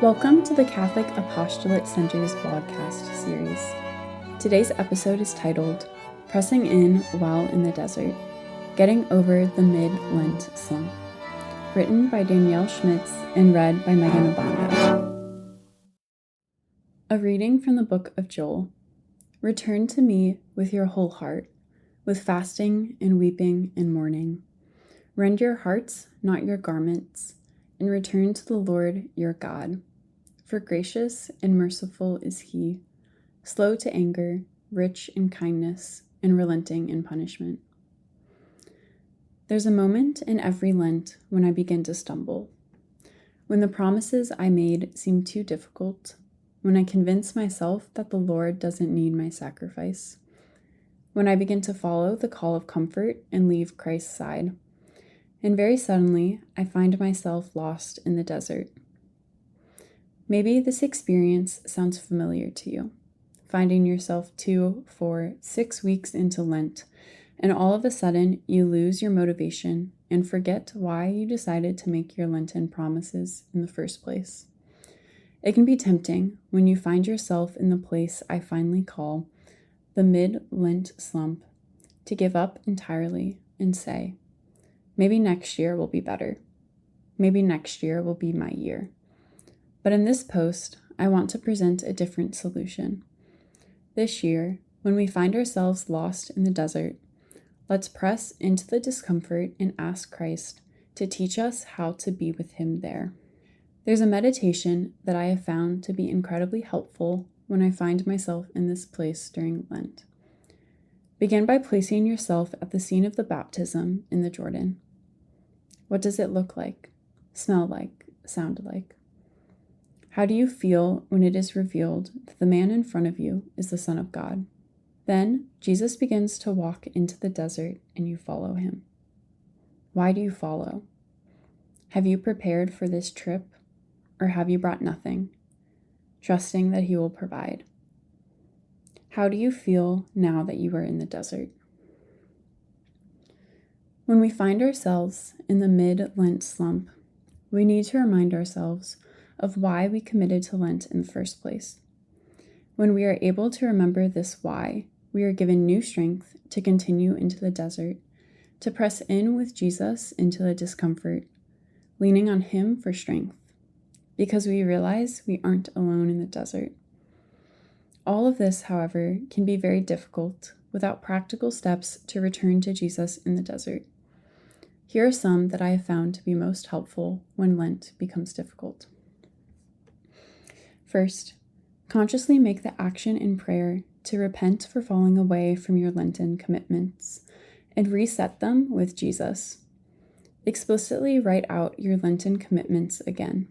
Welcome to the Catholic Apostolate Center's Blogcast series. Today's episode is titled, Pressing In While in the Desert, Getting Over the Mid-Lent Slump, written by Danielle Schmitz and read by Meghan Abando. A reading from the book of Joel. Return to me with your whole heart, with fasting and weeping and mourning. Rend your hearts, not your garments, and return to the Lord your God. For gracious and merciful is he, slow to anger, rich in kindness, and relenting in punishment. There's a moment in every Lent when I begin to stumble, when the promises I made seem too difficult, when I convince myself that the Lord doesn't need my sacrifice, when I begin to follow the call of comfort and leave Christ's side, and very suddenly I find myself lost in the desert. Maybe this experience sounds familiar to you, finding yourself 2, 4, 6 weeks into Lent, and all of a sudden you lose your motivation and forget why you decided to make your Lenten promises in the first place. It can be tempting when you find yourself in the place I finally call the Mid-Lent Slump to give up entirely and say, maybe next year will be better. Maybe next year will be my year. But in this post, I want to present a different solution. This year, when we find ourselves lost in the desert, let's press into the discomfort and ask Christ to teach us how to be with him there. There's a meditation that I have found to be incredibly helpful when I find myself in this place during Lent. Begin by placing yourself at the scene of the baptism in the Jordan. What does it look like, smell like, sound like? How do you feel when it is revealed that the man in front of you is the Son of God? Then Jesus begins to walk into the desert and you follow him. Why do you follow? Have you prepared for this trip, or have you brought nothing, trusting that he will provide? How do you feel now that you are in the desert? When we find ourselves in the mid-Lent slump, we need to remind ourselves of why we committed to Lent in the first place. When we are able to remember this why, we are given new strength to continue into the desert, to press in with Jesus into the discomfort, leaning on him for strength, because we realize we aren't alone in the desert. All of this, however, can be very difficult without practical steps to return to Jesus in the desert. Here are some that I have found to be most helpful when Lent becomes difficult. First, consciously make the action in prayer to repent for falling away from your Lenten commitments and reset them with Jesus. Explicitly write out your Lenten commitments again.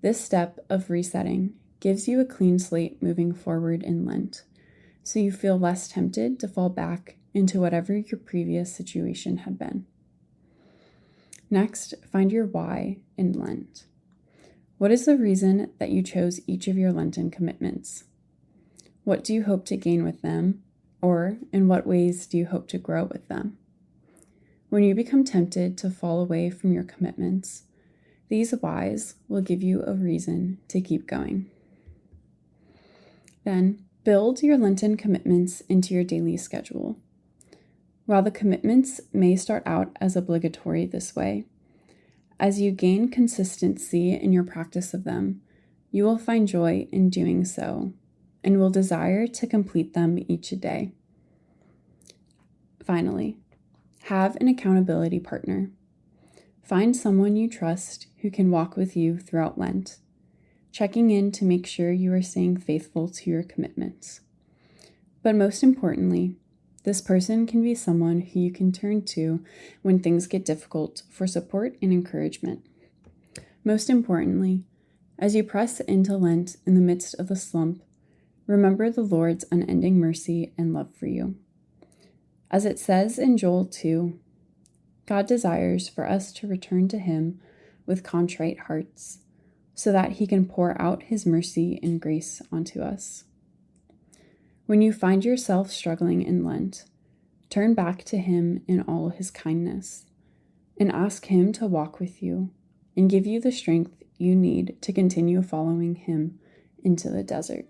This step of resetting gives you a clean slate moving forward in Lent, so you feel less tempted to fall back into whatever your previous situation had been. Next, find your why in Lent. What is the reason that you chose each of your Lenten commitments? What do you hope to gain with them, or in what ways do you hope to grow with them? When you become tempted to fall away from your commitments, these whys will give you a reason to keep going. Then, build your Lenten commitments into your daily schedule. While the commitments may start out as obligatory this way, as you gain consistency in your practice of them, you will find joy in doing so and will desire to complete them each day. Finally, have an accountability partner. Find someone you trust who can walk with you throughout Lent, checking in to make sure you are staying faithful to your commitments. But most importantly, this person can be someone who you can turn to when things get difficult for support and encouragement. Most importantly, as you press into Lent in the midst of the slump, remember the Lord's unending mercy and love for you. As it says in Joel 2, God desires for us to return to him with contrite hearts, so that he can pour out his mercy and grace onto us. When you find yourself struggling in Lent, turn back to him in all his kindness and ask him to walk with you and give you the strength you need to continue following Him into the desert.